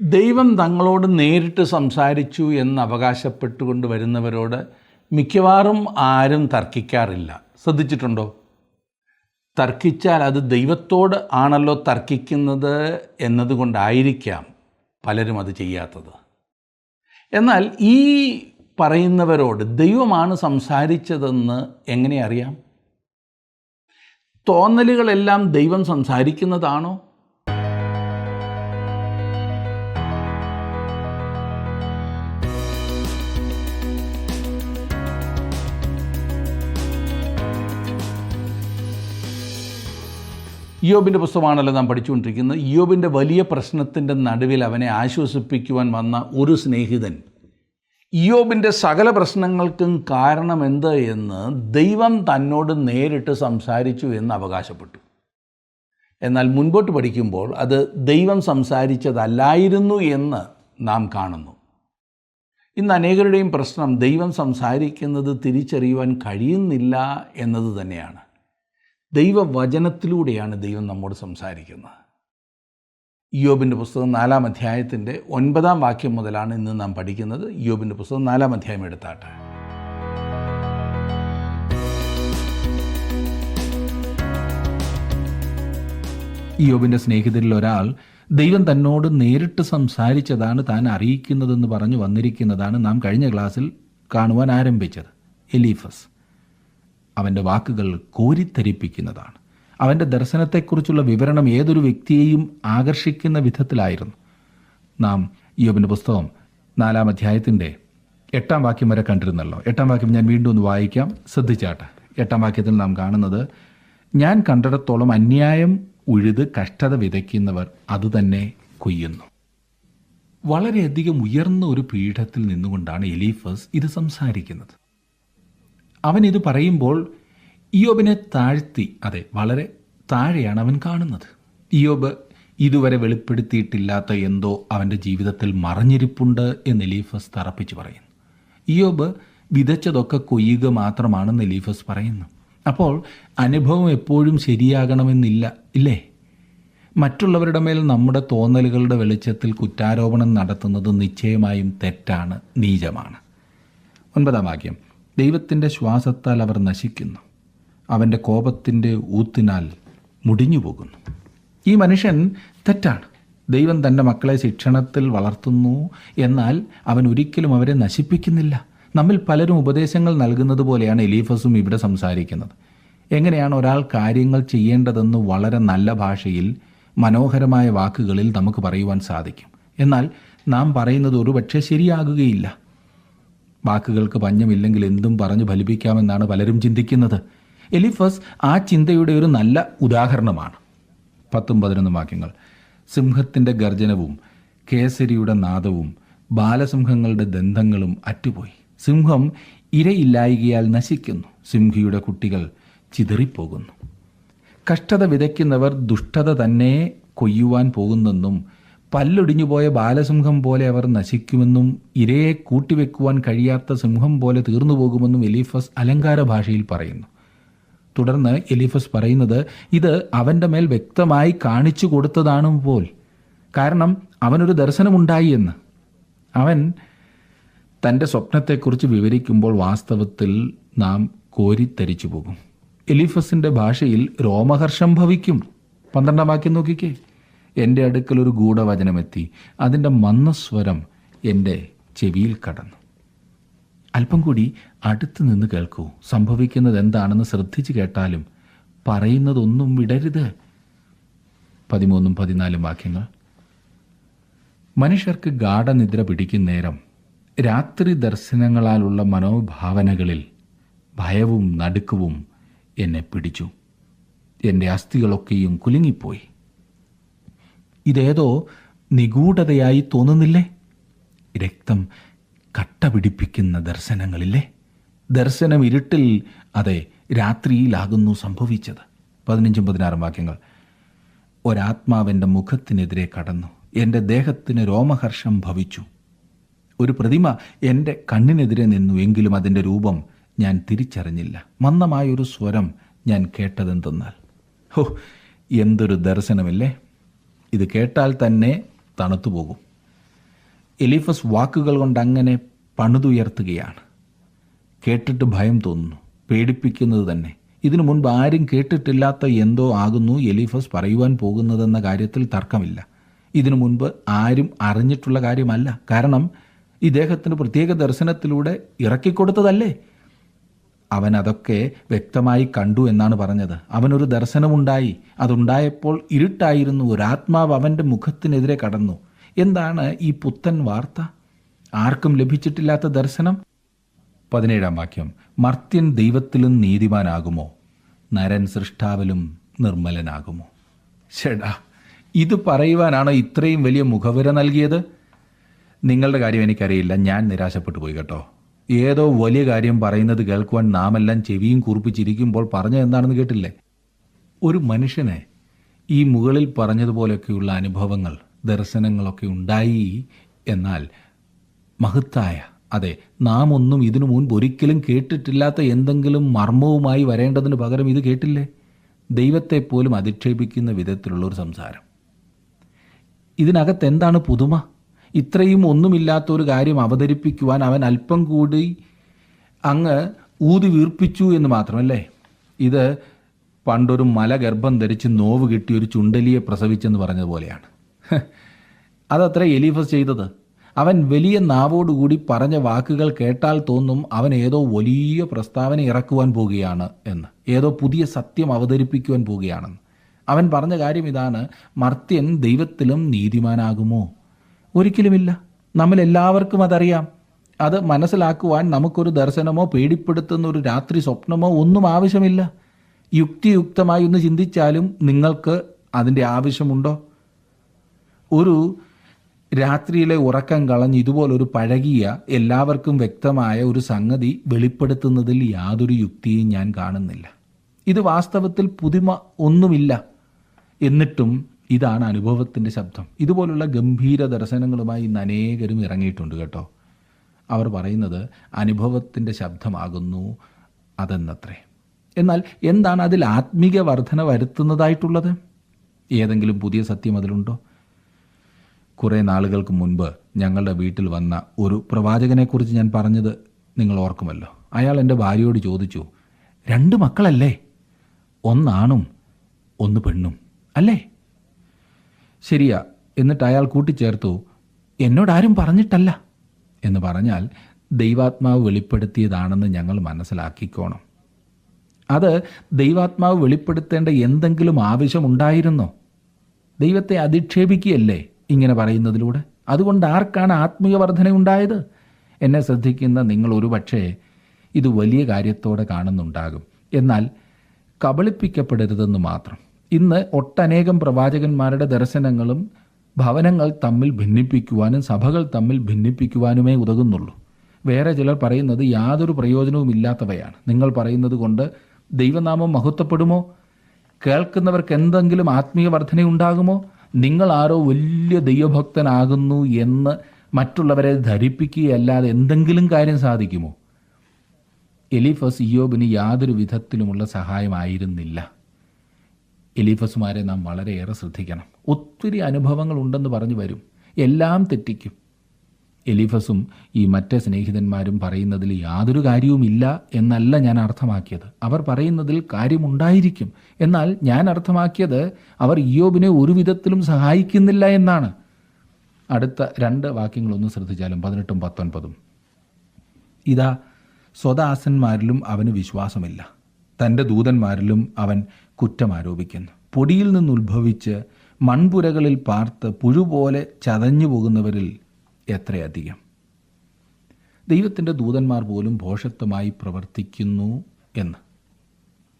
ദൈവം തങ്ങളോട് നേരിട്ട് സംസാരിച്ചു എന്ന് അവകാശപ്പെട്ടുകൊണ്ട് വരുന്നവരോട് മിക്കവാറും ആരും തർക്കിക്കാറില്ല. ശ്രദ്ധിച്ചിട്ടുണ്ടോ? തർക്കിച്ചാൽ അത് ദൈവത്തോട് ആണല്ലോ തർക്കിക്കുന്നത് എന്നതുകൊണ്ടായിരിക്കാം പലരും അത് ചെയ്യാത്തത്. എന്നാൽ ഈ പറയുന്നവരോട് ദൈവമാണ് സംസാരിച്ചതെന്ന് എങ്ങനെ അറിയാം? തോന്നലുകളെല്ലാം ദൈവം സംസാരിക്കുന്നതാണോ? ഇയ്യോബിൻ്റെ പുസ്തകമാണല്ലോ നാം പഠിച്ചുകൊണ്ടിരിക്കുന്നത്. ഇയ്യോബിൻ്റെ വലിയ പ്രശ്നത്തിൻ്റെ നടുവിൽ അവനെ ആശ്വസിപ്പിക്കുവാൻ വന്ന ഒരു സ്നേഹിതൻ ഇയ്യോബിൻ്റെ സകല പ്രശ്നങ്ങൾക്കും കാരണമെന്ത് എന്ന് ദൈവം തന്നോട് നേരിട്ട് സംസാരിച്ചു എന്ന് അവകാശപ്പെട്ടു. എന്നാൽ മുൻപോട്ട് പഠിക്കുമ്പോൾ അത് ദൈവം സംസാരിച്ചതല്ലായിരുന്നു എന്ന് നാം കാണുന്നു. ഇന്ന് അനേകരുടെയും പ്രശ്നം ദൈവം സംസാരിക്കുന്നത് തിരിച്ചറിയുവാൻ കഴിയുന്നില്ല എന്നത് തന്നെയാണ്. ദൈവവചനത്തിലൂടെയാണ് ദൈവം നമ്മോട് സംസാരിക്കുന്നത്. ഇയ്യോബിൻ്റെ പുസ്തകം 4-ാം അധ്യായത്തിൻ്റെ 9-ാം വാക്യം മുതലാണ് ഇന്ന് നാം പഠിക്കുന്നത്. ഇയ്യോബിൻ്റെ പുസ്തകം 4-ാം അധ്യായം എടുത്താട്ടെ. ഇയ്യോബിൻ്റെ സ്നേഹിതരിൽ ഒരാൾ ദൈവം തന്നോട് നേരിട്ട് സംസാരിച്ചതാണ് താൻ അറിയിക്കുന്നതെന്ന് പറഞ്ഞു വന്നിരിക്കുന്നതാണ് നാം കഴിഞ്ഞ ക്ലാസ്സിൽ കാണുവാൻ ആരംഭിച്ചത്. എലീഫസ്. അവൻ്റെ വാക്കുകൾ കോരിത്തരിപ്പിക്കുന്നതാണ്. അവൻ്റെ ദർശനത്തെക്കുറിച്ചുള്ള വിവരണം ഏതൊരു വ്യക്തിയെയും ആകർഷിക്കുന്ന വിധത്തിലായിരുന്നു. നാം ഇയ്യോബിൻ്റെ പുസ്തകം 4-ാം അധ്യായത്തിൻ്റെ 8-ാം വാക്യം വരെ കണ്ടിരുന്നല്ലോ. 8-ാം വാക്യം ഞാൻ വീണ്ടും ഒന്ന് വായിക്കാം, ശ്രദ്ധിച്ചാട്ടെ. 8-ാം വാക്യത്തിൽ നാം കാണുന്നത്, ഞാൻ കണ്ടിടത്തോളം അന്യായം ഉഴുത് കഷ്ടത വിതയ്ക്കുന്നവർ അതുതന്നെ കൊയ്യുന്നു. വളരെയധികം ഉയർന്ന ഒരു പീഠത്തിൽ നിന്നുകൊണ്ടാണ് എലീഫസ് ഇത് സംസാരിക്കുന്നത്. അവൻ ഇത് പറയുമ്പോൾ ഇയ്യോബിനെ താഴ്ത്തി, അതെ, വളരെ താഴെയാണ് അവൻ കാണുന്നത്. ഇയ്യോബ് ഇതുവരെ വെളിപ്പെടുത്തിയിട്ടില്ലാത്ത എന്തോ അവൻ്റെ ജീവിതത്തിൽ മറഞ്ഞിരിപ്പുണ്ട് എന്ന് എലീഫസ് തറപ്പിച്ച് പറയുന്നു. ഇയ്യോബ് വിതച്ചതൊക്കെ കൊയ്യുക മാത്രമാണെന്ന് എലീഫസ് പറയുന്നു. അപ്പോൾ അനുഭവം എപ്പോഴും ശരിയാകണമെന്നില്ല, ഇല്ലേ? മറ്റുള്ളവരുടെ മേൽ നമ്മുടെ തോന്നലുകളുടെ വെളിച്ചത്തിൽ കുറ്റാരോപണം നടത്തുന്നത് നിശ്ചയമായും തെറ്റാണ്, നീചമാണ്. 9-ാം വാക്യം, ദൈവത്തിൻ്റെ ശ്വാസത്താൽ അവർ നശിക്കുന്നു, അവൻ്റെ കോപത്തിൻ്റെ ഊത്തിനാൽ മുടിഞ്ഞു പോകുന്നു. ഈ മനുഷ്യൻ തെറ്റാണ്. ദൈവം തൻ്റെ മക്കളെ ശിക്ഷണത്തിൽ വളർത്തുന്നു, എന്നാൽ അവൻ ഒരിക്കലും അവരെ നശിപ്പിക്കുന്നില്ല. നമ്മിൽ പലരും ഉപദേശങ്ങൾ നൽകുന്നത് പോലെയാണ് എലീഫസും ഇവിടെ സംസാരിക്കുന്നത്. എങ്ങനെയാണ് ഒരാൾ കാര്യങ്ങൾ ചെയ്യേണ്ടതെന്ന് വളരെ നല്ല ഭാഷയിൽ, മനോഹരമായ വാക്കുകളിൽ നമുക്ക് പറയുവാൻ സാധിക്കും. എന്നാൽ നാം പറയുന്നത് ഒരുപക്ഷെ ശരിയാകുകയില്ല. വാക്കുകൾക്ക് പഞ്ഞമില്ലെങ്കിൽ എന്തും പറഞ്ഞു ഫലിപ്പിക്കാമെന്നാണ് പലരും ചിന്തിക്കുന്നത്. എലീഫസ് ആ ചിന്തയുടെ ഒരു നല്ല ഉദാഹരണമാണ്. 10-11 വാക്യങ്ങൾ, സിംഹത്തിൻ്റെ ഗർജനവും കേസരിയുടെ നാദവും ബാലസിംഹങ്ങളുടെ ദന്തങ്ങളും അറ്റുപോയി. സിംഹം ഇരയില്ലായികയാൽ നശിക്കുന്നു, സിംഹിയുടെ കുട്ടികൾ ചിതറിപ്പോകുന്നു. കഷ്ടത വിതയ്ക്കുന്നവർ ദുഷ്ടത തന്നെ കൊയ്യുവാൻ പോകുന്നെന്നും പല്ലൊടിഞ്ഞുപോയ ബാലസിംഹം പോലെ അവർ നശിക്കുമെന്നും ഇരയെ കൂട്ടിവെക്കുവാൻ കഴിയാത്ത സിംഹം പോലെ തീർന്നു പോകുമെന്നും എലീഫസ് അലങ്കാര ഭാഷയിൽ പറയുന്നു. തുടർന്ന് എലീഫസ് പറയുന്നത് ഇത് അവൻ്റെ മേൽ വ്യക്തമായി കാണിച്ചു കൊടുത്തതാണ് പോൽ, കാരണം അവനൊരു ദർശനമുണ്ടായി എന്ന്. അവൻ തൻ്റെ സ്വപ്നത്തെക്കുറിച്ച് വിവരിക്കുമ്പോൾ വാസ്തവത്തിൽ നാം കോരിത്തരിച്ചു പോകും. എലീഫസിൻ്റെ ഭാഷയിൽ രോമഹർഷം ഭവിക്കും. 12-ാം വാക്യം നോക്കിക്കേ, എൻ്റെ അടുക്കൽ ഒരു ഗൂഢവചനമെത്തി, അതിൻ്റെ മന്ദസ്വരം എൻ്റെ ചെവിയിൽ കടന്നു. അല്പം കൂടി അടുത്ത് നിന്ന് കേൾക്കൂ. സംഭവിക്കുന്നത് എന്താണെന്ന് ശ്രദ്ധിച്ച് കേട്ടാലും പറയുന്നതൊന്നും വിടരുത്. 13-14 വാക്യങ്ങൾ, മനുഷ്യർക്ക് ഗാഠനിദ്ര പിടിക്കും നേരം രാത്രി ദർശനങ്ങളാലുള്ള മനോഭാവനകളിൽ ഭയവും നടുക്കവും എന്നെ പിടിച്ചു. എൻ്റെ അസ്ഥികളൊക്കെയും കുലുങ്ങിപ്പോയി. ഇതേതോ നിഗൂഢതയായി തോന്നുന്നില്ലേ? രക്തം കട്ട പിടിപ്പിക്കുന്ന ദർശനങ്ങളില്ലേ? ദർശനം ഇരുട്ടിൽ, അതെ, രാത്രിയിലാകുന്നു സംഭവിച്ചത്. 15-16 വാക്യങ്ങൾ, ഒരാത്മാവെൻ്റെ മുഖത്തിനെതിരെ കടന്നു, എൻ്റെ ദേഹത്തിന് രോമഹർഷം ഭവിച്ചു. ഒരു പ്രതിമ എൻ്റെ കണ്ണിനെതിരെ നിന്നു, എങ്കിലും അതിൻ്റെ രൂപം ഞാൻ തിരിച്ചറിഞ്ഞില്ല. മന്ദമായൊരു സ്വരം ഞാൻ കേട്ടതെന്തെന്നാൽ, എന്തൊരു ദർശനമില്ലേ! ഇത് കേട്ടാൽ തന്നെ തണുത്തു പോകും. എലീഫസ് വാക്കുകൾ കൊണ്ട് അങ്ങനെ പണിതുയർത്തുകയാണ്. കേട്ടിട്ട് ഭയം തോന്നുന്നു, പേടിപ്പിക്കുന്നത് തന്നെ. ഇതിനു മുൻപ് ആരും കേട്ടിട്ടില്ലാത്ത എന്തോ ആകുന്നു എലീഫസ് പറയുവാൻ പോകുന്നതെന്ന കാര്യത്തിൽ തർക്കമില്ല. ഇതിനു മുൻപ് ആരും അറിഞ്ഞിട്ടുള്ള കാര്യമല്ല. കാരണം ഇദ്ദേഹത്തിന് പ്രത്യേക ദർശനത്തിലൂടെ ഇറക്കിക്കൊടുത്തതല്ലേ. അവൻ അതൊക്കെ വ്യക്തമായി കണ്ടു എന്നാണ് പറഞ്ഞത്. അവനൊരു ദർശനമുണ്ടായി. അതുണ്ടായപ്പോൾ ഇരുട്ടായിരുന്നു. ഒരാത്മാവ് അവൻ്റെ മുഖത്തിനെതിരെ കടന്നു. എന്താണ് ഈ പുത്തൻ വാർത്ത? ആർക്കും ലഭിച്ചിട്ടില്ലാത്ത ദർശനം. 17-ാം വാക്യം, മർത്യൻ ദൈവത്തിലും നീതിമാനാകുമോ? നരൻ സൃഷ്ടാവിലും നിർമ്മലനാകുമോ? ചേടാ, ഇത് പറയുവാനാണോ ഇത്രയും വലിയ മുഖവുര നൽകിയത്? നിങ്ങളുടെ കാര്യം എനിക്കറിയില്ല, ഞാൻ നിരാശപ്പെട്ടു പോയി കേട്ടോ. ഏതോ വലിയ കാര്യം പറയുന്നത് കേൾക്കുവാൻ നാം എല്ലാം ചെവിയും കൂർപ്പിച്ചിരിക്കുമ്പോൾ പറഞ്ഞത് എന്താണെന്ന് കേട്ടില്ലേ? ഒരു മനുഷ്യനെ ഈ മുകളിൽ പറഞ്ഞതുപോലെയൊക്കെയുള്ള അനുഭവങ്ങൾ, ദർശനങ്ങളൊക്കെ ഉണ്ടായി. എന്നാൽ മഹത്തായ, അതെ, നാം ഒന്നും ഇതിനു മുൻപ് ഒരിക്കലും കേട്ടിട്ടില്ലാത്ത എന്തെങ്കിലും മർമ്മവുമായി വരേണ്ടതിന് പകരം ഇത് കേട്ടില്ലേ? ദൈവത്തെ പോലും അധിക്ഷേപിക്കുന്ന വിധത്തിലുള്ളൊരു സംസാരം. ഇതിനകത്ത് എന്താണ് പുതുമ? ഇത്രയും ഒന്നുമില്ലാത്തൊരു കാര്യം അവതരിപ്പിക്കുവാൻ അവൻ അല്പം കൂടി അങ്ങ് ഊതി വീർപ്പിച്ചു എന്ന് മാത്രമല്ലേ. ഇത് പണ്ടൊരു മല ഗർഭം ധരിച്ച് നോവ് കിട്ടി ഒരു ചുണ്ടലിയെ പ്രസവിച്ചെന്ന് പറഞ്ഞതുപോലെയാണ്. അതത്ര എലീഫസ് ചെയ്തത്. അവൻ വലിയ നാവോടുകൂടി പറഞ്ഞ വാക്കുകൾ കേട്ടാൽ തോന്നും അവൻ ഏതോ വലിയ പ്രസ്താവന ഇറക്കുവാൻ പോവുകയാണ് എന്ന്, ഏതോ പുതിയ സത്യം അവതരിപ്പിക്കുവാൻ പോവുകയാണെന്ന്. അവൻ പറഞ്ഞ കാര്യം ഇതാണ്: മർത്യൻ ദൈവത്തിലും നീതിമാനാകുമോ? ഒരിക്കലുമില്ല. നമ്മളെല്ലാവർക്കും അതറിയാം. അത് മനസ്സിലാക്കുവാൻ നമുക്കൊരു ദർശനമോ പേടിപ്പെടുത്തുന്ന ഒരു രാത്രി സ്വപ്നമോ ഒന്നും ആവശ്യമില്ല. യുക്തിയുക്തമായി ഒന്ന് ചിന്തിച്ചാലും നിങ്ങൾക്ക് അതിൻ്റെ ആവശ്യമുണ്ടോ? ഒരു രാത്രിയിലെ ഉറക്കം കളഞ്ഞ് ഇതുപോലൊരു പഴകിയ, എല്ലാവർക്കും വ്യക്തമായ ഒരു സംഗതി വെളിപ്പെടുത്തുന്നതിൽ യാതൊരു യുക്തിയും ഞാൻ കാണുന്നില്ല. ഇത് വാസ്തവത്തിൽ പുതുമ ഒന്നുമില്ല. എന്നിട്ടും ഇതാണ് അനുഭവത്തിൻ്റെ ശബ്ദം. ഇതുപോലുള്ള ഗംഭീര ദർശനങ്ങളുമായി ഇന്ന് അനേകരും ഇറങ്ങിയിട്ടുണ്ട് കേട്ടോ. അവർ പറയുന്നത് അനുഭവത്തിൻ്റെ ശബ്ദമാകുന്നു അതെന്നത്രേ. എന്നാൽ എന്താണ് അതിൽ ആത്മീക വർധന വരുത്തുന്നതായിട്ടുള്ളത്? ഏതെങ്കിലും പുതിയ സത്യം അതിലുണ്ടോ? കുറേ നാളുകൾക്ക് മുൻപ് ഞങ്ങളുടെ വീട്ടിൽ വന്ന ഒരു പ്രവാചകനെക്കുറിച്ച് ഞാൻ പറഞ്ഞത് നിങ്ങൾ ഓർക്കുമല്ലോ. അയാൾ എൻ്റെ ഭാര്യയോട് ചോദിച്ചു, 2 മക്കളല്ലേ? 1 ആണും 1 പെണ്ണും അല്ലേ? ശരിയാ. എന്നിട്ട് അയാൾ കൂട്ടിച്ചേർത്തു, എന്നോടാരും പറഞ്ഞിട്ടല്ല എന്ന് പറഞ്ഞാൽ ദൈവാത്മാവ് വെളിപ്പെടുത്തിയതാണെന്ന് ഞങ്ങൾ മനസ്സിലാക്കിക്കോണം. അത് ദൈവാത്മാവ് വെളിപ്പെടുത്തേണ്ട എന്തെങ്കിലും ആവശ്യമുണ്ടായിരുന്നോ? ദൈവത്തെ അധിക്ഷേപിക്കുകയല്ലേ ഇങ്ങനെ പറയുന്നതിലൂടെ? അതുകൊണ്ട് ആർക്കാണ് ആത്മീയ വർധന ഉണ്ടായത്? എന്നെ ശ്രദ്ധിക്കുന്ന നിങ്ങൾ ഒരുപക്ഷേ ഇത് വലിയ കാര്യത്തോടെ കാണുന്നുണ്ടാകും. എന്നാൽ കബളിപ്പിക്കപ്പെടരുതെന്ന് മാത്രം. ഇന്ന് ഒട്ടനേകം പ്രവാചകന്മാരുടെ ദർശനങ്ങളും ഭവനങ്ങൾ തമ്മിൽ ഭിന്നിപ്പിക്കുവാനും സഭകൾ തമ്മിൽ ഭിന്നിപ്പിക്കുവാനുമേ ഉതകുന്നുള്ളൂ. വേറെ ചിലർ പറയുന്നത് യാതൊരു പ്രയോജനവുമില്ലാത്തവയാണ്. നിങ്ങൾ പറയുന്നത് കൊണ്ട് ദൈവനാമം മഹത്വപ്പെടുമോ? കേൾക്കുന്നവർക്ക് എന്തെങ്കിലും ആത്മീയ വർധനയുണ്ടാകുമോ? നിങ്ങൾ ആരോ വലിയ ദൈവഭക്തനാകുന്നു എന്ന് മറ്റുള്ളവരെ ധരിപ്പിക്കുകയല്ലാതെ എന്തെങ്കിലും കാര്യം സാധിക്കുമോ? എലീഫസ് ഇയ്യോബിന് യാതൊരു വിധത്തിലുമുള്ള സഹായമായിരുന്നില്ല. എലീഫസുമാരെ നാം വളരെയേറെ ശ്രദ്ധിക്കണം. ഒത്തിരി അനുഭവങ്ങൾ ഉണ്ടെന്ന് പറഞ്ഞു വരും, എല്ലാം തെറ്റിക്കും. എലീഫസും ഈ മറ്റേ സ്നേഹിതന്മാരും പറയുന്നതിൽ യാതൊരു കാര്യവുമില്ല എന്നല്ല ഞാൻ അർത്ഥമാക്കിയത്. അവർ പറയുന്നതിൽ കാര്യമുണ്ടായിരിക്കും. എന്നാൽ ഞാൻ അർത്ഥമാക്കിയത് അവർ ഇയ്യോബിനെ ഒരു വിധത്തിലും സഹായിക്കുന്നില്ല എന്നാണ്. അടുത്ത 2 വാക്യങ്ങളൊന്ന് ശ്രദ്ധിച്ചാലും 18ഉം 19ഉം. ഇതാ, സ്വദാസന്മാരിലും അവന് വിശ്വാസമില്ല, തൻ്റെ ദൂതന്മാരിലും അവൻ കുറ്റം ആരോപിക്കുന്നു. പൊടിയിൽ നിന്നുത്ഭവിച്ച് മൺപുരകളിൽ പാർത്ത് പുഴുപോലെ ചതഞ്ഞു പോകുന്നവരിൽ എത്രയധികം. ദൈവത്തിൻ്റെ ദൂതന്മാർ പോലും ഭോഷത്വമായി പ്രവർത്തിക്കുന്നു എന്ന്.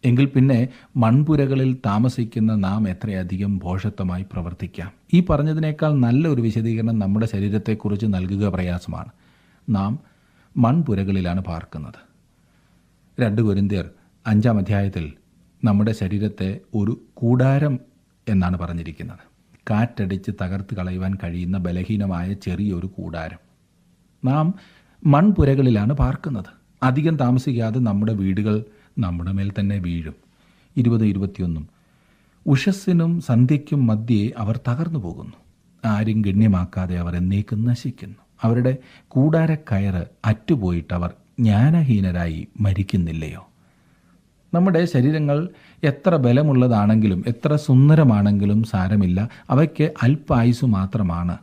എങ്കിൽ പിന്നെ മൺപുരകളിൽ താമസിക്കുന്ന നാം എത്രയധികം ഭോഷത്വമായി പ്രവർത്തിക്കാം? ഈ പറഞ്ഞതിനേക്കാൾ നല്ല ഒരു വിശദീകരണം നമ്മുടെ ശരീരത്തെക്കുറിച്ച് നൽകുക പ്രയാസമാണ്. നാം മൺപുരകളിലാണ് പാർക്കുന്നത്. 2 കൊരിന്ത്യർ 5-ാം അധ്യായത്തിൽ നമ്മുടെ ശരീരത്തെ ഒരു കൂടാരം എന്നാണ് പറഞ്ഞിരിക്കുന്നത്. കാറ്റടിച്ച് തകർത്ത് കളയുവാൻ കഴിയുന്ന ബലഹീനമായ ചെറിയൊരു കൂടാരം. നാം മൺപുരകളിലാണ് പാർക്കുന്നത്. അധികം താമസിക്കാതെ നമ്മുടെ വീടുകൾ നമ്മുടെ മേൽ തന്നെ വീഴും. 20-21 ഉഷസ്സിനും സന്ധ്യയ്ക്കും മധ്യേ അവർ തകർന്നു പോകുന്നു. ആരും ഗണ്യമാക്കാതെ അവർ എന്നേക്കും നശിക്കുന്നു. അവരുടെ കൂടാരക്കയറ് അറ്റുപോയിട്ട് അവർ ജ്ഞാനഹീനരായി മരിക്കുന്നില്ലയോ? നമ്മുടെ ശരീരങ്ങൾ എത്ര ബലമുള്ളതാണെങ്കിലും എത്ര സുന്ദരമാണെങ്കിലും സാരമില്ല, അവയ്ക്ക് അല്പായുസ് മാത്രമാണ്.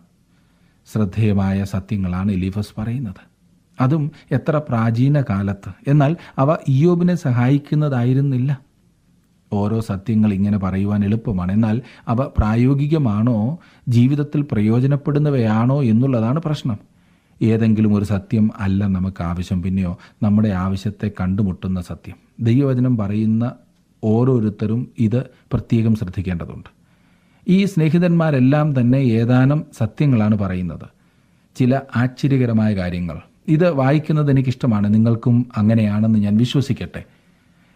ശ്രദ്ധേയമായ സത്യങ്ങളാണ് എലീഫസ് പറയുന്നത്. അതും എത്ര പ്രാചീന കാലത്ത്. എന്നാൽ അവ ഇയ്യോബിനെ സഹായിക്കുന്നതായിരുന്നില്ല. ഓരോ സത്യങ്ങൾ ഇങ്ങനെ പറയുവാൻ എളുപ്പമാണ്, എന്നാൽ അവ പ്രായോഗികമാണോ, ജീവിതത്തിൽ പ്രയോജനപ്പെടുന്നവയാണോ എന്നുള്ളതാണ് പ്രശ്നം. ഏതെങ്കിലും ഒരു സത്യം അല്ല നമുക്ക് ആവശ്യം, പിന്നെയോ നമ്മുടെ ആവശ്യത്തെ കണ്ടുമുട്ടുന്ന സത്യം. ദൈവവചനം പറയുന്ന ഓരോരുത്തരും ഇത് പ്രത്യേകം ശ്രദ്ധിക്കേണ്ടതുണ്ട്. ഈ സ്നേഹിതന്മാരെല്ലാം തന്നെ ഏതാനും സത്യങ്ങളാണ് പറയുന്നത്, ചില ആശ്ചര്യകരമായ കാര്യങ്ങൾ. ഇത് വായിക്കുന്നത് എനിക്കിഷ്ടമാണ്, നിങ്ങൾക്കും അങ്ങനെയാണെന്ന് ഞാൻ വിശ്വസിക്കട്ടെ.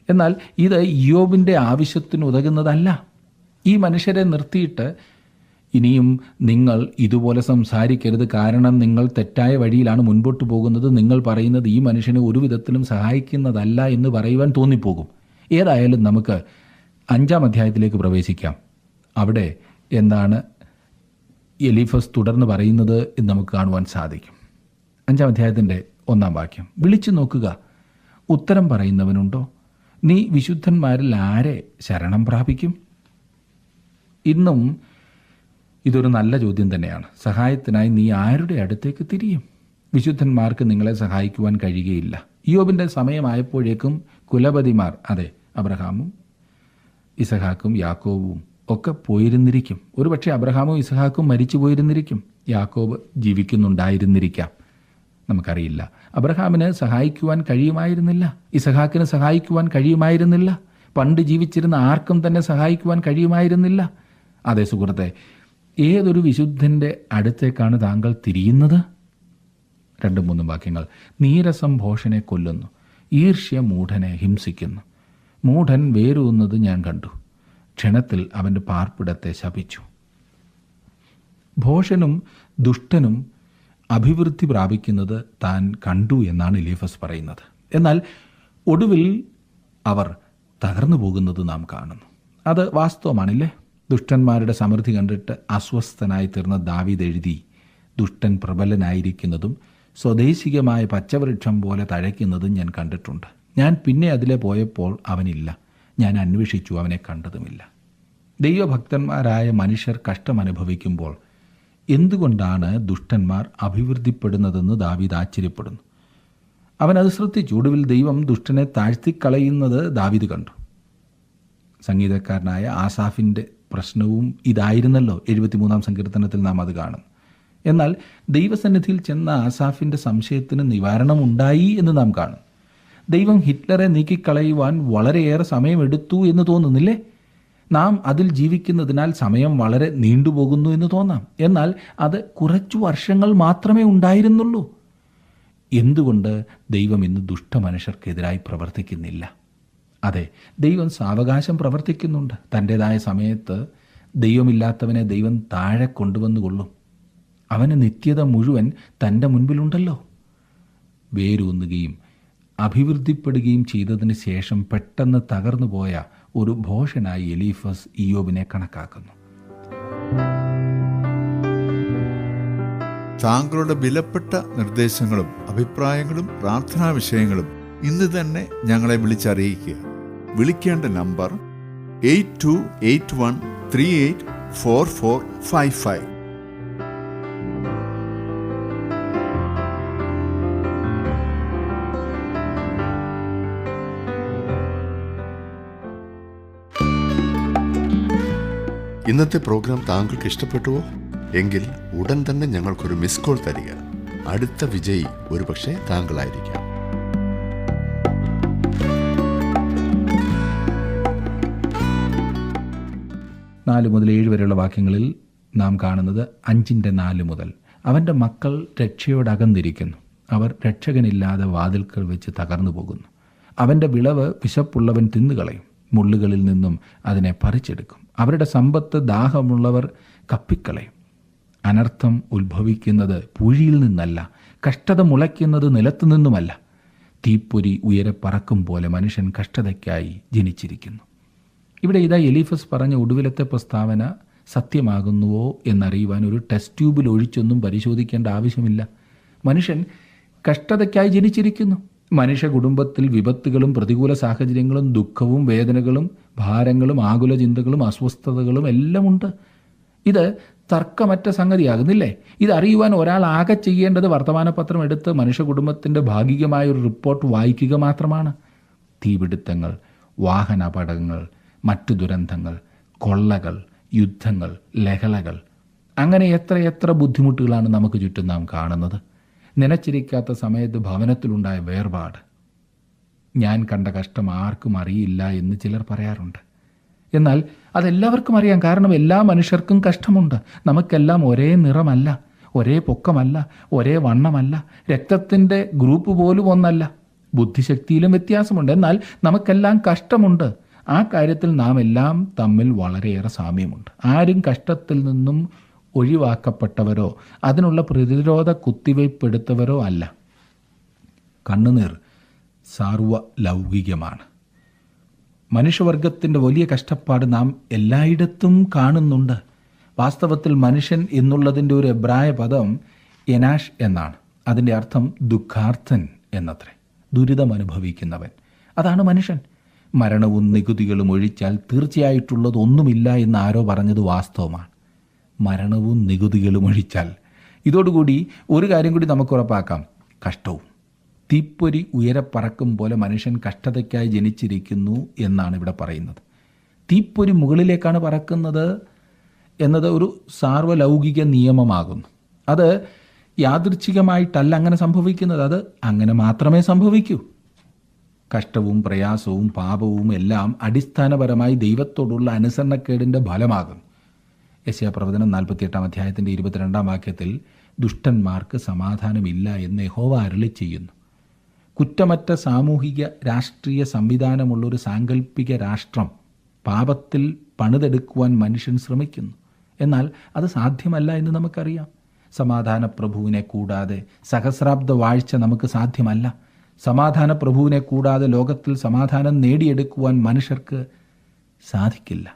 എന്നാൽ ഇത് ഇയ്യോബിൻ്റെ ആവശ്യത്തിന് ഉതകുന്നതല്ല. ഈ മനുഷ്യരെ നിർത്തിയിട്ട് ഇനിയും നിങ്ങൾ ഇതുപോലെ സംസാരിക്കരുത്, കാരണം നിങ്ങൾ തെറ്റായ വഴിയിലാണ് മുൻപോട്ട് പോകുന്നത്, നിങ്ങൾ പറയുന്നത് ഈ മനുഷ്യനെ ഒരു വിധത്തിലും സഹായിക്കുന്നതല്ല എന്ന് പറയുവാൻ തോന്നിപ്പോകും. ഏതായാലും നമുക്ക് 5-ാം അധ്യായത്തിലേക്ക് പ്രവേശിക്കാം. അവിടെ എന്താണ് എലീഫസ് തുടർന്ന് പറയുന്നത് എന്ന് നമുക്ക് കാണുവാൻ സാധിക്കും. 5-ാം അധ്യായത്തിൻ്റെ 1-ാം വാക്യം: വിളിച്ചു നോക്കുക, ഉത്തരം പറയുന്നവനുണ്ടോ? നീ വിശുദ്ധന്മാരിൽ ആരെ ശരണം പ്രാപിക്കും? ഇന്നും ഇതൊരു നല്ല ചോദ്യം തന്നെയാണ്. സഹായത്തിനായി നീ ആരുടെ അടുത്തേക്ക് തിരിയും? വിശുദ്ധന്മാർക്ക് നിങ്ങളെ സഹായിക്കുവാൻ കഴിയുകയില്ല. ഇയ്യോബിൻ്റെ സമയമായപ്പോഴേക്കും കുലപതിമാർ, അതെ, അബ്രഹാമും ഇസഹാക്കും യാക്കോബും ഒക്കെ പോയിരുന്നിരിക്കും. ഒരുപക്ഷെ അബ്രഹാമും ഇസഹാക്കും മരിച്ചു പോയിരുന്നിരിക്കും, യാക്കോബ് ജീവിക്കുന്നുണ്ടായിരുന്നിരിക്കാം, നമുക്കറിയില്ല. അബ്രഹാമിന് സഹായിക്കുവാൻ കഴിയുമായിരുന്നില്ല, ഇസഹാക്കിന് സഹായിക്കുവാൻ കഴിയുമായിരുന്നില്ല, പണ്ട് ജീവിച്ചിരുന്ന ആർക്കും തന്നെ സഹായിക്കുവാൻ കഴിയുമായിരുന്നില്ല. അതേ സുഹൃത്തെ, ഏതൊരു വിശുദ്ധൻ്റെ അടുത്തേക്കാണ് താങ്കൾ തിരിയുന്നത്? 2-3 വാക്യങ്ങൾ: നീരസം ഭോഷനെ കൊല്ലുന്നു, ഈർഷ്യ മൂഢനെ ഹിംസിക്കുന്നു. മൂഢൻ വേരൂന്നത് ഞാൻ കണ്ടു, ക്ഷണത്തിൽ അവൻ്റെ പാർപ്പിടത്തെ ശപിച്ചു. ഭോഷനും ദുഷ്ടനും അഭിവൃദ്ധി പ്രാപിക്കുന്നത് താൻ കണ്ടു എന്നാണ് എലീഫസ് പറയുന്നത്. എന്നാൽ ഒടുവിൽ അവർ തകർന്നു പോകുന്നത് നാം കാണുന്നു. അത് വാസ്തവമാണില്ലേ? ദുഷ്ടന്മാരുടെ സമൃദ്ധി കണ്ടിട്ട് അസ്വസ്ഥനായി തീർന്ന ദാവീദ് എഴുതി, ദുഷ്ടൻ പ്രബലനായിരിക്കുന്നതും സ്വദേശികമായ പച്ചവൃക്ഷം പോലെ തഴയ്ക്കുന്നതും ഞാൻ കണ്ടിട്ടുണ്ട്. ഞാൻ പിന്നെ അതിലെ പോയപ്പോൾ അവനില്ല, ഞാൻ അന്വേഷിച്ചു, അവനെ കണ്ടതുമില്ല. ദൈവഭക്തന്മാരായ മനുഷ്യർ കഷ്ടമനുഭവിക്കുമ്പോൾ എന്തുകൊണ്ടാണ് ദുഷ്ടന്മാർ അഭിവൃദ്ധിപ്പെടുന്നതെന്ന് ദാവീദ് ആശ്ചര്യപ്പെടുന്നു. അവനത് ശ്രദ്ധിച്ചു. ഒടുവിൽ ദൈവം ദുഷ്ടനെ താഴ്ത്തിക്കളയുന്നത് ദാവീദ് കണ്ടു. സംഗീതക്കാരനായ ആസാഫിൻ്റെ പ്രശ്നവും ഇതായിരുന്നല്ലോ. 73-ാം സങ്കീർത്തനത്തിൽ നാം അത് കാണുന്നു. എന്നാൽ ദൈവസന്നിധിയിൽ ചെന്ന ആസാഫിൻ്റെ സംശയത്തിന് നിവാരണമുണ്ടായി എന്ന് നാം കാണും. ദൈവം ഹിറ്റ്ലറെ നീക്കിക്കളയുവാൻ വളരെയേറെ സമയമെടുത്തു എന്ന് തോന്നുന്നില്ലേ? നാം അതിൽ ജീവിക്കുന്നതിനാൽ സമയം വളരെ നീണ്ടുപോകുന്നു എന്ന് തോന്നാം. എന്നാൽ അത് കുറച്ചു വർഷങ്ങൾ മാത്രമേ ഉണ്ടായിരുന്നുള്ളൂ. എന്തുകൊണ്ട് ദൈവം ഇന്ന് ദുഷ്ടമനുഷ്യർക്കെതിരായി പ്രവർത്തിക്കുന്നില്ല? അതെ, ദൈവം സാവകാശം പ്രവർത്തിക്കുന്നുണ്ട്. തൻ്റേതായ സമയത്ത് ദൈവമില്ലാത്തവനെ ദൈവം താഴെ കൊണ്ടുവന്നുകൊള്ളും. അവന് നിത്യത മുഴുവൻ തൻ്റെ മുൻപിലുണ്ടല്ലോ. വേരൂന്നുകയും അഭിവൃദ്ധിപ്പെടുകയും ചെയ്തതിന് ശേഷം പെട്ടെന്ന് തകർന്നു പോയ ഒരു ഭോഷനായി എലീഫസ് ഇയ്യോബിനെ കണക്കാക്കുന്നു. താങ്കളുടെ വിലപ്പെട്ട നിർദ്ദേശങ്ങളും അഭിപ്രായങ്ങളും പ്രാർത്ഥനാ വിഷയങ്ങളും ഇന്ന് തന്നെ ഞങ്ങളെ വിളിച്ചറിയിക്കുക. വിളിക്കേണ്ട നമ്പർ 8281384455. ഇന്നത്തെ പ്രോഗ്രാം താങ്കൾക്ക് ഇഷ്ടപ്പെട്ടുവോ? എങ്കിൽ ഉടൻ തന്നെ ഞങ്ങൾക്കൊരു മിസ് കോൾ തരിക. അടുത്ത വിജയി ഒരുപക്ഷെ താങ്കളായിരിക്കാം. 4 മുതൽ 7 വരെയുള്ള വാക്യങ്ങളിൽ നാം കാണുന്നത് 5-4 മുതൽ. അവൻ്റെ മക്കൾ രക്ഷയോടകന്നിരിക്കുന്നു, അവർ രക്ഷകനില്ലാതെ വാതിൽക്കൽ വെച്ച് തകർന്നു പോകുന്നു. അവൻ്റെ വിളവ് വിശപ്പുള്ളവൻ തിന്നുകളയും, മുള്ളുകളിൽ നിന്നും അതിനെ പറിച്ചെടുക്കും. അവരുടെ സമ്പത്ത് ദാഹമുള്ളവർ കപ്പിക്കളയും. അനർത്ഥം ഉത്ഭവിക്കുന്നത് പൂഴിയിൽ നിന്നല്ല, കഷ്ടത മുളയ്ക്കുന്നത് നിലത്തു നിന്നുമല്ല. തീപ്പൊരി ഉയരെ പറക്കും പോലെ മനുഷ്യൻ കഷ്ടതയ്ക്കായി ജനിച്ചിരിക്കുന്നു. ഇവിടെ ഇതാ എലീഫസ് പറഞ്ഞ ഒടുവിലത്തെ പ്രസ്താവന സത്യമാകുന്നുവോ എന്നറിയുവാൻ ഒരു ടെസ്റ്റ് ട്യൂബിൽ ഒഴിച്ചൊന്നും പരിശോധിക്കേണ്ട ആവശ്യമില്ല. മനുഷ്യൻ കഷ്ടതയ്ക്കായി ജനിച്ചിരിക്കുന്നു. മനുഷ്യ കുടുംബത്തിൽ വിപത്തുകളും പ്രതികൂല സാഹചര്യങ്ങളും ദുഃഖവും വേദനകളും ഭാരങ്ങളും ആകുല ചിന്തകളും അസ്വസ്ഥതകളും എല്ലാം ഉണ്ട്. ഇത് തർക്കമറ്റ സംഗതിയാകുന്നില്ലേ? ഇതറിയുവാൻ ഒരാൾ ആകെ ചെയ്യേണ്ടത് വർത്തമാനപത്രം എടുത്ത് മനുഷ്യ കുടുംബത്തിൻ്റെ ഭാഗികമായ ഒരു റിപ്പോർട്ട് വായിക്കുക മാത്രമാണ്. തീപിടുത്തങ്ങൾ, വാഹനാപകടങ്ങൾ, മറ്റു ദുരന്തങ്ങൾ, കൊള്ളകൾ, യുദ്ധങ്ങൾ, ലഹളകൾ, അങ്ങനെ എത്രയെത്ര ബുദ്ധിമുട്ടുകളാണ് നമുക്ക് ചുറ്റും നാം കാണുന്നത്. നനച്ചിരിക്കാത്ത സമയത്ത് ഭവനത്തിലുണ്ടായ വേർപാട്. ഞാൻ കണ്ട കഷ്ടം ആർക്കും അറിയില്ല എന്ന് ചിലർ പറയാറുണ്ട്. എന്നാൽ അതെല്ലാവർക്കും അറിയാം. കാരണം എല്ലാ മനുഷ്യർക്കും കഷ്ടമുണ്ട്. നമുക്കെല്ലാം ഒരേ നിറമല്ല, ഒരേ പൊക്കമല്ല, ഒരേ വണ്ണമല്ല, രക്തത്തിൻ്റെ ഗ്രൂപ്പ് പോലും ഒന്നല്ല, ബുദ്ധിശക്തിയിലും വ്യത്യാസമുണ്ട്. എന്നാൽ നമുക്കെല്ലാം കഷ്ടമുണ്ട്. ആ കാര്യത്തിൽ നാം എല്ലാം തമ്മിൽ വളരെയേറെ സാമ്യമുണ്ട്. ആരും കഷ്ടത്തിൽ നിന്നും ഒഴിവാക്കപ്പെട്ടവരോ അതിനുള്ള പ്രതിരോധ കുത്തിവയ്പ്പെടുത്തവരോ അല്ല. കണ്ണുനീർ സാർവലൗകികമാണ്. മനുഷ്യവർഗത്തിൻ്റെ വലിയ കഷ്ടപ്പാട് നാം എല്ലായിടത്തും കാണുന്നുണ്ട്. വാസ്തവത്തിൽ മനുഷ്യൻ എന്നുള്ളതിൻ്റെ ഒരു എബ്രായ പദം എനാഷ് എന്നാണ്. അതിൻ്റെ അർത്ഥം ദുഃഖാർത്ഥൻ എന്നത്രേ, ദുരിതമനുഭവിക്കുന്നവൻ. അതാണ് മനുഷ്യൻ. മരണവും നികുതികളും ഒഴിച്ചാൽ തീർച്ചയായിട്ടുള്ളത് ഒന്നുമില്ല എന്ന് ആരോ പറഞ്ഞത് വാസ്തവമാണ്. മരണവും നികുതികളും ഒഴിച്ചാൽ. ഇതോടുകൂടി ഒരു കാര്യം കൂടി നമുക്ക് ഉറപ്പാക്കാം, കഷ്ടവും. തീപ്പൊരി ഉയരെ പറക്കും പോലെ മനുഷ്യൻ കഷ്ടതയ്ക്കായി ജനിച്ചിരിക്കുന്നു എന്നാണ് ഇവിടെ പറയുന്നത്. തീപ്പൊരി മുകളിലേക്കാണ് പറക്കുന്നത് എന്നത് ഒരു സാർവലൗകിക നിയമമാകുന്നു. അത് യാദൃച്ഛികമായിട്ടല്ല അങ്ങനെ സംഭവിക്കുന്നത്, അത് അങ്ങനെ മാത്രമേ സംഭവിക്കൂ. കഷ്ടവും പ്രയാസവും പാപവും എല്ലാം അടിസ്ഥാനപരമായി ദൈവത്തോടുള്ള അനുസരണക്കേടിൻ്റെ ഫലമാകുന്നു. യെശയ്യാപ്രവചനം 48 അധ്യായത്തിൻ്റെ 22 വാക്യത്തിൽ ദുഷ്ടന്മാർക്ക് സമാധാനമില്ല എന്ന് യഹോവ അരുളി ചെയ്യുന്നു. കുറ്റമറ്റ സാമൂഹിക രാഷ്ട്രീയ സംവിധാനമുള്ളൊരു സാങ്കല്പിക രാഷ്ട്രം പാപത്തിൽ പണിതെടുക്കുവാൻ മനുഷ്യൻ ശ്രമിക്കുന്നു. എന്നാൽ അത് സാധ്യമല്ല എന്ന് നമുക്കറിയാം. സമാധാന പ്രഭുവിനെ കൂടാതെ സഹസ്രാബ്ദ വാഴ്ച നമുക്ക് സാധ്യമല്ല. സമാധാന പ്രഭുവിനെ കൂടാതെ ലോകത്തിൽ സമാധാനം നേടിയെടുക്കുവാൻ മനുഷ്യർക്ക് സാധിക്കില്ല.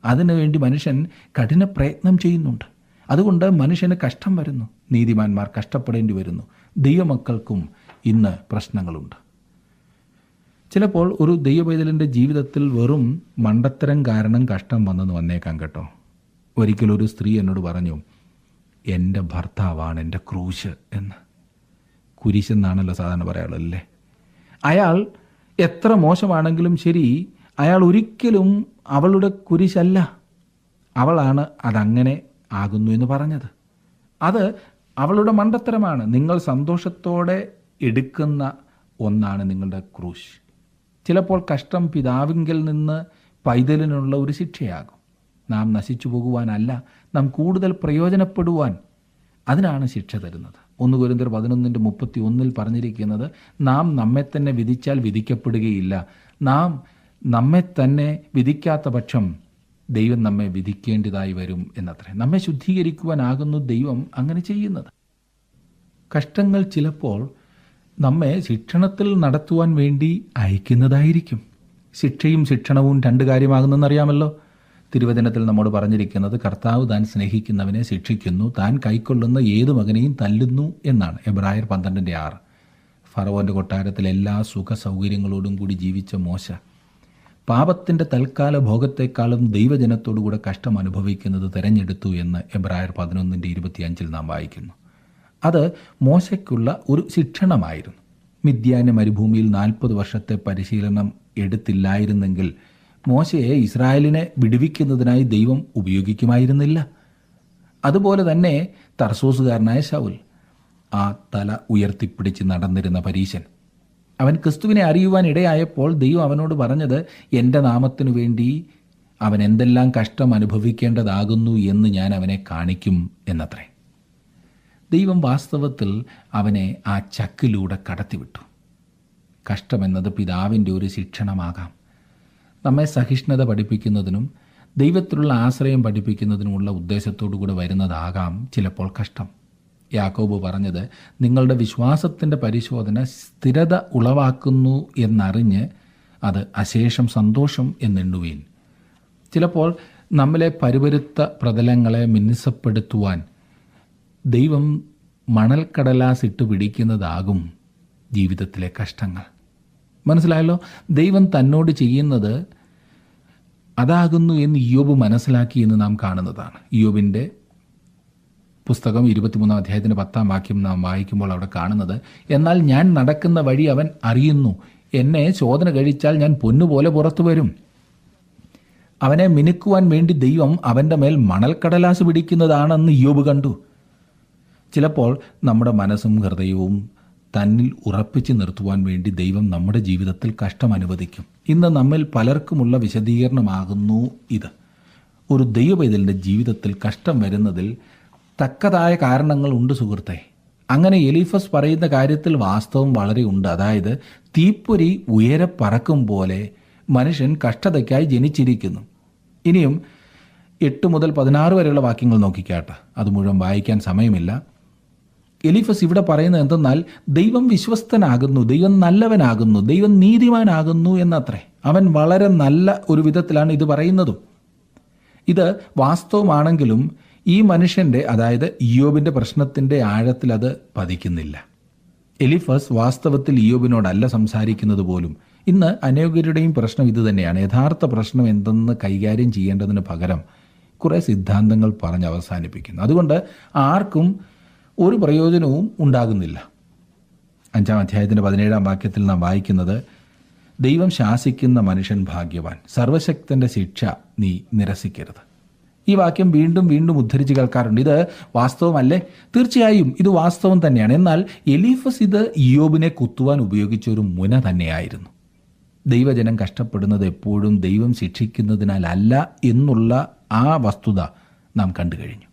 അതിനുവേണ്ടി മനുഷ്യൻ കഠിന പ്രയത്നം ചെയ്യുന്നുണ്ട്. അതുകൊണ്ട് മനുഷ്യന് കഷ്ടം വരുന്നു. നീതിമാന്മാർ കഷ്ടപ്പെടേണ്ടി വരുന്നു. ദൈവമക്കൾക്കും ഇന്ന് പ്രശ്നങ്ങളുണ്ട്. ചിലപ്പോൾ ഒരു ദൈവപൈതലിൻ്റെ ജീവിതത്തിൽ വെറും മണ്ടത്തരം കാരണം കഷ്ടം വന്നെന്ന് വന്നേക്കാം കേട്ടോ. ഒരിക്കലൊരു സ്ത്രീ എന്നോട് പറഞ്ഞു, എൻ്റെ ഭർത്താവാണ് എൻ്റെ ക്രൂശ് എന്ന്. കുരിശെന്നാണല്ലോ സാധാരണ പറയാനുള്ളതല്ലേ. അയാൾ എത്ര മോശമാണെങ്കിലും ശരി, അയാൾ ഒരിക്കലും അവളുടെ കുരിശല്ല, അവളാണ് അതങ്ങനെ ആകുന്നു എന്ന് പറഞ്ഞത്. അത് അവളുടെ മണ്ടത്തരമാണ്. നിങ്ങൾ സന്തോഷത്തോടെ എടുക്കുന്ന ഒന്നാണ് നിങ്ങളുടെ ക്രൂശ്. ചിലപ്പോൾ കഷ്ടം പിതാവിങ്കിൽ നിന്ന് പൈതലിനുള്ള ഒരു ശിക്ഷയാകും. നാം നശിച്ചു പോകുവാനല്ല, നാം കൂടുതൽ പ്രയോജനപ്പെടുവാൻ, അതിനാണ് ശിക്ഷ തരുന്നത്. 1 കൊരിന്ത്യർ 11:31 പറഞ്ഞിരിക്കുന്നത്, നാം നമ്മെ തന്നെ വിധിച്ചാൽ വിധിക്കപ്പെടുകയില്ല. നാം നമ്മെ തന്നെ വിധിക്കാത്ത പക്ഷം ദൈവം നമ്മെ വിധിക്കേണ്ടതായി വരും എന്നത്രേ. നമ്മെ ശുദ്ധീകരിക്കുവാനാകുന്നു ദൈവം അങ്ങനെ ചെയ്യുന്നത്. കഷ്ടങ്ങൾ ചിലപ്പോൾ നമ്മെ ശിക്ഷണത്തിൽ നടത്തുവാൻ വേണ്ടി അയക്കുന്നതായിരിക്കും. ശിക്ഷയും ശിക്ഷണവും 2 കാര്യമാകുന്നെന്നറിയാമല്ലോ. തിരുവചനത്തിൽ നമ്മോട് പറഞ്ഞിരിക്കുന്നത്, കർത്താവ് താൻ സ്നേഹിക്കുന്നവനെ ശിക്ഷിക്കുന്നു, താൻ കൈക്കൊള്ളുന്ന ഏതു മകനെയും തല്ലുന്നു എന്നാണ്. എബ്രായർ 12:6. ഫറവോൻ്റെ കൊട്ടാരത്തിൽ എല്ലാ സുഖ സൗകര്യങ്ങളോടും കൂടി ജീവിച്ച മോശ പാപത്തിൻ്റെ തൽക്കാല ഭോഗത്തെക്കാളും ദൈവജനത്തോടുകൂടെ കഷ്ടം അനുഭവിക്കുന്നത് തിരഞ്ഞെടുത്തു എന്ന് എബ്രായർ 11:25 നാം വായിക്കുന്നു. അത് മോശയ്ക്കുള്ള ഒരു ശിക്ഷണമായിരുന്നു. മിദ്യാന മരുഭൂമിയിൽ 40 വർഷത്തെ പരിശീലനം എടുത്തില്ലായിരുന്നെങ്കിൽ മോശയെ ഇസ്രായേലിനെ വിടുവിക്കുന്നതിനായി ദൈവം ഉപയോഗിക്കുമായിരുന്നില്ല. അതുപോലെ തന്നെ തർസോസുകാരനായ ശൗൽ, ആ തല ഉയർത്തിപ്പിടിച്ച് നടന്നിരുന്ന പരീശൻ, അവൻ ക്രിസ്തുവിനെ അറിയുവാൻ ഇടയായപ്പോൾ ദൈവം അവനോട് പറഞ്ഞത്, എൻ്റെ നാമത്തിനു വേണ്ടി അവൻ എന്തെല്ലാം കഷ്ടം അനുഭവിക്കേണ്ടതാകുന്നു എന്ന് ഞാൻ അവനെ കാണിക്കും എന്നത്രേ. ദൈവം വാസ്തവത്തിൽ അവനെ ആ ചക്കിലൂടെ കടത്തിവിട്ടു. കഷ്ടമെന്നത് പിതാവിൻ്റെ ഒരു ശിക്ഷണമാകാം. നമ്മെ സഹിഷ്ണുത പഠിപ്പിക്കുന്നതിനും ദൈവത്തിലുള്ള ആശ്രയം പഠിപ്പിക്കുന്നതിനുമുള്ള ഉദ്ദേശത്തോടു കൂടെ വരുന്നതാകാം ചിലപ്പോൾ കഷ്ടം. യാക്കോബ് പറഞ്ഞത്, നിങ്ങളുടെ വിശ്വാസത്തിൻ്റെ പരിശോധന സ്ഥിരത ഉളവാക്കുന്നു എന്നറിഞ്ഞ് അത് അശേഷം സന്തോഷം എന്നെണ്ണുവീൻ. ചിലപ്പോൾ നമ്മിലെ പരുപരുത്ത പ്രതലങ്ങളെ മിനുസപ്പെടുത്തുവാൻ ദൈവം മണൽക്കടലാസിട്ട് പിടിക്കുന്നതാകും ജീവിതത്തിലെ കഷ്ടങ്ങൾ. മനസ്സിലായല്ലോ? ദൈവം തന്നോട് ചെയ്യുന്നത് അതാകുന്നു എന്ന് ഇയ്യോബ് മനസ്സിലാക്കി എന്ന് നാം കാണുന്നതാണ്. ഇയ്യോബിൻ്റെ പുസ്തകം 23 അധ്യായത്തിൻ്റെ 10 വാക്യം നാം വായിക്കുമ്പോൾ അവിടെ കാണുന്നത്, എന്നാൽ ഞാൻ നടക്കുന്ന വഴി അവൻ അറിയുന്നു, എന്നെ ശോധന കഴിച്ചാൽ ഞാൻ പൊന്നുപോലെ പുറത്തു വരും. അവനെ മിനുക്കുവാൻ വേണ്ടി ദൈവം അവൻ്റെ മേൽ മണൽക്കടലാസ് പിടിക്കുന്നതാണെന്ന് ഇയ്യോബ് കണ്ടു. ചിലപ്പോൾ നമ്മുടെ മനസ്സും ഹൃദയവും തന്നിൽ ഉറപ്പിച്ച് നിർത്തുവാൻ വേണ്ടി ദൈവം നമ്മുടെ ജീവിതത്തിൽ കഷ്ടം അനുവദിക്കും. ഇന്ന് നമ്മിൽ പലർക്കുമുള്ള വിശദീകരണമാകുന്നു ഇത്. ഒരു ദൈവപൈതലിൻ്റെ ജീവിതത്തിൽ കഷ്ടം വരുന്നതിൽ തക്കതായ കാരണങ്ങളുണ്ട് സുഹൃത്തെ. അങ്ങനെ എലീഫസ് പറയുന്ന കാര്യത്തിൽ വാസ്തവം വളരെ ഉണ്ട്. അതായത്, തീപ്പൊരി ഉയരെ പറക്കും പോലെ മനുഷ്യൻ കഷ്ടതയ്ക്കായി ജനിച്ചിരിക്കുന്നു. ഇനിയും 8 മുതൽ 16 വരെയുള്ള വാക്യങ്ങൾ നോക്കിക്കാട്ടെ. അത് മുഴുവൻ വായിക്കാൻ സമയമില്ല. എലീഫസ് ഇവിടെ പറയുന്നത് എന്തെന്നാൽ, ദൈവം വിശ്വസ്തനാകുന്നു, ദൈവം നല്ലവനാകുന്നു, ദൈവം നീതിമാനാകുന്നു എന്നത്രേ. അവൻ വളരെ നല്ല ഒരു വിധത്തിലാണ് ഇത് പറയുന്നതും. ഇത് വാസ്തവമാണെങ്കിലും ഈ മനുഷ്യൻ്റെ, അതായത് ഇയ്യോബിൻ്റെ പ്രശ്നത്തിൻ്റെ ആഴത്തിൽ അത് പതിക്കുന്നില്ല. എലീഫസ് വാസ്തവത്തിൽ ഇയ്യോബിനോടല്ല സംസാരിക്കുന്നത് പോലും. ഇന്ന് അനേകരുടെയും പ്രശ്നം ഇത് തന്നെയാണ്. യഥാർത്ഥ പ്രശ്നം എന്തെന്ന് കൈകാര്യം ചെയ്യേണ്ടതിന് പകരം കുറേ സിദ്ധാന്തങ്ങൾ പറഞ്ഞ് അവസാനിപ്പിക്കുന്നു. അതുകൊണ്ട് ആർക്കും ഒരു പ്രയോജനവും ഉണ്ടാകുന്നില്ല. 5 അധ്യായത്തിൻ്റെ 17 വാക്യത്തിൽ നാം വായിക്കുന്നത്, ദൈവം ശാസിക്കുന്ന മനുഷ്യൻ ഭാഗ്യവാൻ, സർവശക്തൻ്റെ ശിക്ഷ നീ നിരസിക്കരുത്. ഈ വാക്യം വീണ്ടും വീണ്ടും ഉദ്ധരിച്ച് കേൾക്കാറുണ്ട്. ഇത് വാസ്തവമല്ലേ? തീർച്ചയായും ഇത് വാസ്തവം തന്നെയാണ്. എന്നാൽ എലീഫസ് ഇത് ഇയ്യോബിനെ കുത്തുവാൻ ഉപയോഗിച്ച ഒരു മുന തന്നെയായിരുന്നു. ദൈവജനം കഷ്ടപ്പെടുന്നത് എപ്പോഴും ദൈവം ശിക്ഷിക്കുന്നതിനാലല്ല എന്നുള്ള ആ വസ്തുത നാം കണ്ടു കഴിഞ്ഞു.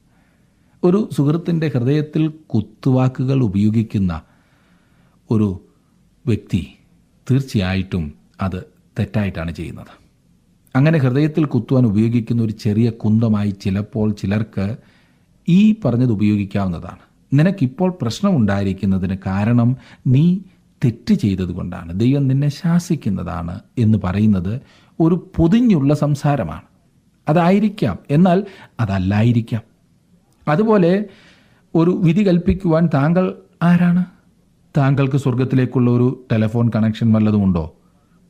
ഒരു സുഹൃത്തിൻ്റെ ഹൃദയത്തിൽ കുത്തുവാക്കുകൾ ഉപയോഗിക്കുന്ന ഒരു വ്യക്തി തീർച്ചയായിട്ടും അത് തെറ്റായിട്ടാണ് ചെയ്യുന്നത്. അങ്ങനെ ഹൃദയത്തിൽ കുത്തുവാൻ ഉപയോഗിക്കുന്ന ഒരു ചെറിയ കുന്തമായി ചിലപ്പോൾ ചിലർക്ക് ഈ പറഞ്ഞത് ഉപയോഗിക്കാവുന്നതാണ്. നിനക്കിപ്പോൾ പ്രശ്നമുണ്ടായിരിക്കുന്നതിന് കാരണം നീ തെറ്റ് ചെയ്തതുകൊണ്ടാണ്, ദൈവം നിന്നെ ശാസിക്കുന്നതാണ് എന്ന് പറയുന്നത് ഒരു പൊതിഞ്ഞുള്ള സംസാരമാണ്. അതായിരിക്കാം, എന്നാൽ അതല്ലായിരിക്കാം. അതുപോലെ ഒരു വിധി കൽപ്പിക്കുവാൻ താങ്കൾ ആരാണ്? താങ്കൾക്ക് സ്വർഗത്തിലേക്കുള്ള ഒരു ടെലിഫോൺ കണക്ഷൻ വല്ലതുമുണ്ടോ?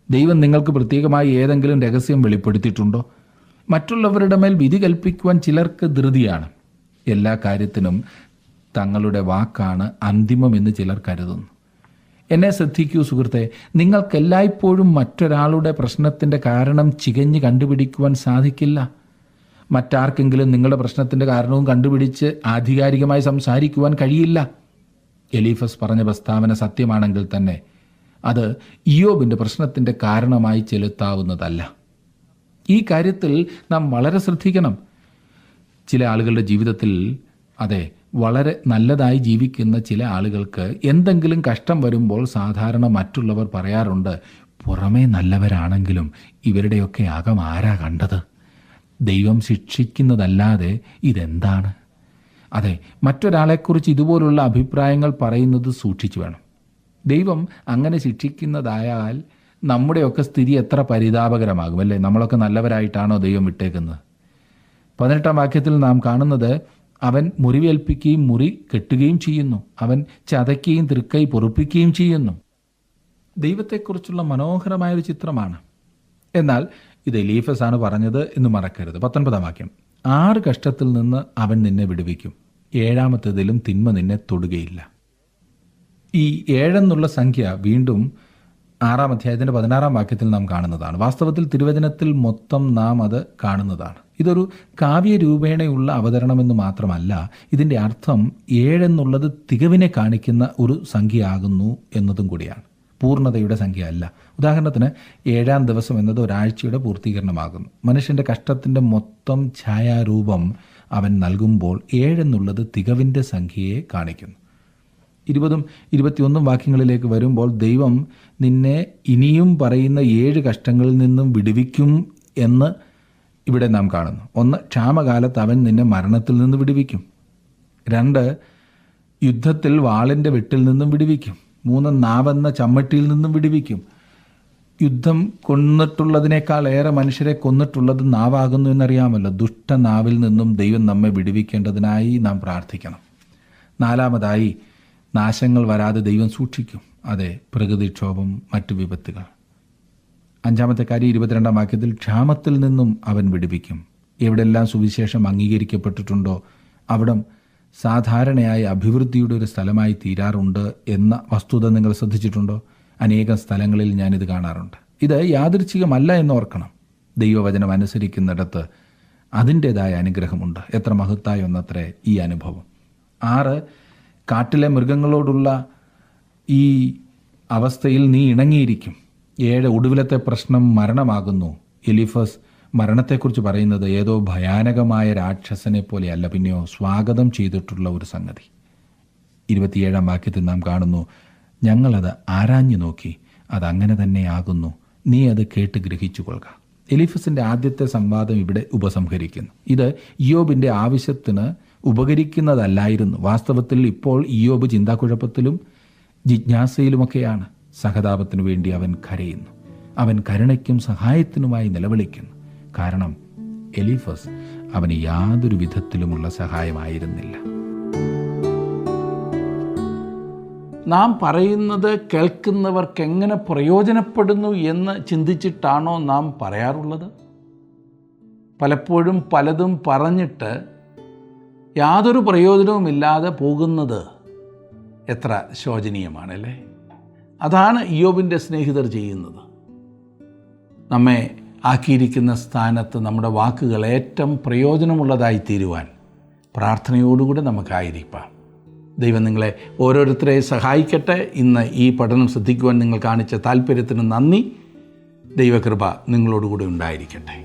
ദൈവം നിങ്ങൾക്ക് പ്രത്യേകമായി ഏതെങ്കിലും രഹസ്യം വെളിപ്പെടുത്തിയിട്ടുണ്ടോ? മറ്റുള്ളവരുടെ മേൽ വിധി കൽപ്പിക്കുവാൻ ചിലർക്ക് ധൃതിയാണ്. എല്ലാ കാര്യത്തിനും തങ്ങളുടെ വാക്കാണ് അന്തിമമെന്ന് ചിലർ കരുതുന്നു. എന്നെ ശ്രദ്ധിക്കൂ സുഹൃത്തെ, നിങ്ങൾക്കെല്ലായ്പ്പോഴും മറ്റൊരാളുടെ പ്രശ്നത്തിൻ്റെ കാരണം ചികഞ്ഞ് കണ്ടുപിടിക്കുവാൻ സാധിക്കില്ല. മറ്റാർക്കെങ്കിലും നിങ്ങളുടെ പ്രശ്നത്തിൻ്റെ കാരണവും കണ്ടുപിടിച്ച് ആധികാരികമായി സംസാരിക്കുവാൻ കഴിയില്ല. എലീഫസ് പറഞ്ഞ പ്രസ്താവന സത്യമാണെങ്കിൽ തന്നെ അത് ഇയ്യോബിൻ്റെ പ്രശ്നത്തിൻ്റെ കാരണമായി ചെലുത്താവുന്നതല്ല. ഈ കാര്യത്തിൽ നാം വളരെ ശ്രദ്ധിക്കണം. ചില ആളുകളുടെ ജീവിതത്തിൽ, അതെ, വളരെ നല്ലതായി ജീവിക്കുന്ന ചില ആളുകൾക്ക് എന്തെങ്കിലും കഷ്ടം വരുമ്പോൾ സാധാരണ മറ്റുള്ളവർ പറയാറുണ്ട്, പുറമേ നല്ലവരാണെങ്കിലും ഇവരുടെയൊക്കെ അകം ആരാ കണ്ടത്? ദൈവം ശിക്ഷിക്കുന്നതല്ലാതെ ഇതെന്താണ്? അതെ, മറ്റൊരാളെക്കുറിച്ച് ഇതുപോലുള്ള അഭിപ്രായങ്ങൾ പറയുന്നത് സൂക്ഷിച്ചു വേണം. ദൈവം അങ്ങനെ ശിക്ഷിക്കുന്നതായാൽ നമ്മുടെയൊക്കെ സ്ഥിതി എത്ര പരിതാപകരമാകും, അല്ലേ? നമ്മളൊക്കെ നല്ലവരായിട്ടാണോ ദൈവം വിട്ടേക്കുന്നത്? 18 വാക്യത്തിൽ നാം കാണുന്നത്, അവൻ മുറിവേൽപ്പിക്കുകയും മുറി കെട്ടുകയും ചെയ്യുന്നു, അവൻ ചതയ്ക്കുകയും തൃക്കൈ പൊറുപ്പിക്കുകയും ചെയ്യുന്നു. ദൈവത്തെക്കുറിച്ചുള്ള മനോഹരമായൊരു ചിത്രമാണ്. എന്നാൽ ഇത് എലീഫസ് ആണ് പറഞ്ഞത് എന്ന് മറക്കരുത്. 19 വാക്യം, 6 കഷ്ടത്തിൽ നിന്ന് അവൻ നിന്നെ വിടുവിക്കും, 7-ാമത്തേതിലും തിന്മ നിന്നെ തൊടുകയില്ല. ഈ 7 എന്നുള്ള സംഖ്യ വീണ്ടും 6 അധ്യായത്തിൻ്റെ 16 വാക്യത്തിൽ നാം കാണുന്നതാണ്. വാസ്തവത്തിൽ തിരുവചനത്തിൽ മൊത്തം നാം അത് കാണുന്നതാണ്. ഇതൊരു കാവ്യരൂപേണയുള്ള അവതരണമെന്ന് മാത്രമല്ല, ഇതിൻ്റെ അർത്ഥം 7 എന്നുള്ളത് തികവിനെ കാണിക്കുന്ന ഒരു സംഖ്യയാകുന്നു എന്നതും കൂടിയാണ്, പൂർണ്ണതയുടെ സംഖ്യ അല്ല. ഉദാഹരണത്തിന് 7-ാം ദിവസം എന്നത് ഒരാഴ്ചയുടെ പൂർത്തീകരണമാകുന്നു. മനുഷ്യൻ്റെ കഷ്ടത്തിൻ്റെ മൊത്തം ഛായാരൂപം അവൻ നൽകുമ്പോൾ 7 എന്നുള്ളത് തികവിൻ്റെ സംഖ്യയെ കാണിക്കുന്നു. 20ഉം 21ഉം വാക്യങ്ങളിലേക്ക് വരുമ്പോൾ ദൈവം നിന്നെ ഇനിയും പറയുന്ന 7 കഷ്ടങ്ങളിൽ നിന്നും വിടുവിക്കും എന്ന് ഇവിടെ നാം കാണുന്നു. 1, ക്ഷാമകാലത്ത് അവൻ നിന്നെ മരണത്തിൽ നിന്ന് വിടുവിക്കും. 2, യുദ്ധത്തിൽ വാളിൻ്റെ വെട്ടിൽ നിന്നും വിടുവിക്കും. 3, നാവെന്ന ചമ്മട്ടിയിൽ നിന്നും വിടുവിക്കും. യുദ്ധം കൊന്നിട്ടുള്ളതിനേക്കാൾ ഏറെ മനുഷ്യരെ കൊന്നിട്ടുള്ളത് നാവാകുന്നു എന്നറിയാമല്ലോ. ദുഷ്ടനാവിൽ നിന്നും ദൈവം നമ്മെ വിടുവിക്കേണ്ടതിനായി നാം പ്രാർത്ഥിക്കണം. നാലാമതായി, നാശങ്ങൾ വരാതെ ദൈവം സൂക്ഷിക്കും. അതെ, പ്രകൃതിക്ഷോഭം, മറ്റു വിപത്തുകൾ. അഞ്ചാമത്തെ കാര്യം 22-ാം വാക്യത്തിൽ, ക്ഷാമത്തിൽ നിന്നും അവൻ വിടുവിക്കും. എവിടെല്ലാം സുവിശേഷം അംഗീകരിക്കപ്പെട്ടിട്ടുണ്ടോ അവിടം സാധാരണയായി അഭിവൃദ്ധിയുടെ ഒരു സ്ഥലമായി തീരാറുണ്ട് എന്ന വസ്തുത നിങ്ങൾ ശ്രദ്ധിച്ചിട്ടുണ്ടോ? അനേകം സ്ഥലങ്ങളിൽ ഞാനിത് കാണാറുണ്ട്. ഇത് യാദൃച്ഛികമല്ല എന്നോർക്കണം. ദൈവവചനം അനുസരിക്കുന്നിടത്ത് അതിൻ്റേതായ അനുഗ്രഹമുണ്ട്. എത്ര മഹത്തായ ഒന്നത്രേ ഈ അനുഭവം. 6, കാട്ടിലെ മൃഗങ്ങളോടുള്ള ഈ അവസ്ഥയിൽ നീ ഇണങ്ങിയിരിക്കും. 7, ഒടുവിലത്തെ പ്രശ്നം മരണമാകുന്നു. എലീഫസ് മരണത്തെക്കുറിച്ച് പറയുന്നത് ഏതോ ഭയാനകമായ രാക്ഷസനെ പോലെയല്ല, പിന്നെയോ സ്വാഗതം ചെയ്തിട്ടുള്ള ഒരു സംഗതി. 27-ാം വാക്യത്തിൽ നാം കാണുന്നു, ഞങ്ങളത് ആരാഞ്ഞു നോക്കി, അതങ്ങനെ തന്നെയാകുന്നു, നീ അത് കേട്ട് ഗ്രഹിച്ചു കൊള്ളുക. എലീഫസിൻ്റെ ആദ്യത്തെ സംവാദം ഇവിടെ ഉപസംഹരിക്കുന്നു. ഇത് ഇയ്യോബിൻ്റെ ആവശ്യത്തിന് ഉപകരിക്കുന്നതല്ലായിരുന്നു. വാസ്തവത്തിൽ ഇപ്പോൾ ഇയ്യോബ് ചിന്താക്കുഴപ്പത്തിലും ജിജ്ഞാസയിലുമൊക്കെയാണ്. സഹതാപത്തിനു വേണ്ടി അവൻ കരയുന്നു. അവൻ കരുണയ്ക്കും സഹായത്തിനുമായി നിലവിളിക്കുന്നു. കാരണം എലീഫസ് അവന് യാതൊരു വിധത്തിലുമുള്ള സഹായമായിരുന്നില്ല. നാം പറയുന്നത് കേൾക്കുന്നവർക്ക് എങ്ങനെ പ്രയോജനപ്പെടുന്നു എന്ന് ചിന്തിച്ചിട്ടാണോ നാം പറയാറുള്ളത്? പലപ്പോഴും പലതും പറഞ്ഞിട്ട് യാതൊരു പ്രയോജനവുമില്ലാതെ പോകുന്നത് എത്ര ശോചനീയമാണല്ലേ. അതാണ് ഇയ്യോബിൻ്റെ സ്നേഹിതർ ചെയ്യുന്നത്. നമ്മെ ആക്കിയിരിക്കുന്ന സ്ഥാനത്ത് നമ്മുടെ വാക്കുകൾ ഏറ്റവും പ്രയോജനമുള്ളതായി തീരുവാൻ പ്രാർത്ഥനയോടുകൂടി നമുക്കായിരിക്കാം. ദൈവം നിങ്ങളെ ഓരോരുത്തരെയും സഹായിക്കട്ടെ. ഇന്ന് ഈ പഠനം ശ്രദ്ധിക്കുവാൻ നിങ്ങൾ കാണിച്ച താല്പര്യത്തിന് നന്ദി. ദൈവകൃപ നിങ്ങളോടുകൂടി ഉണ്ടായിരിക്കട്ടെ.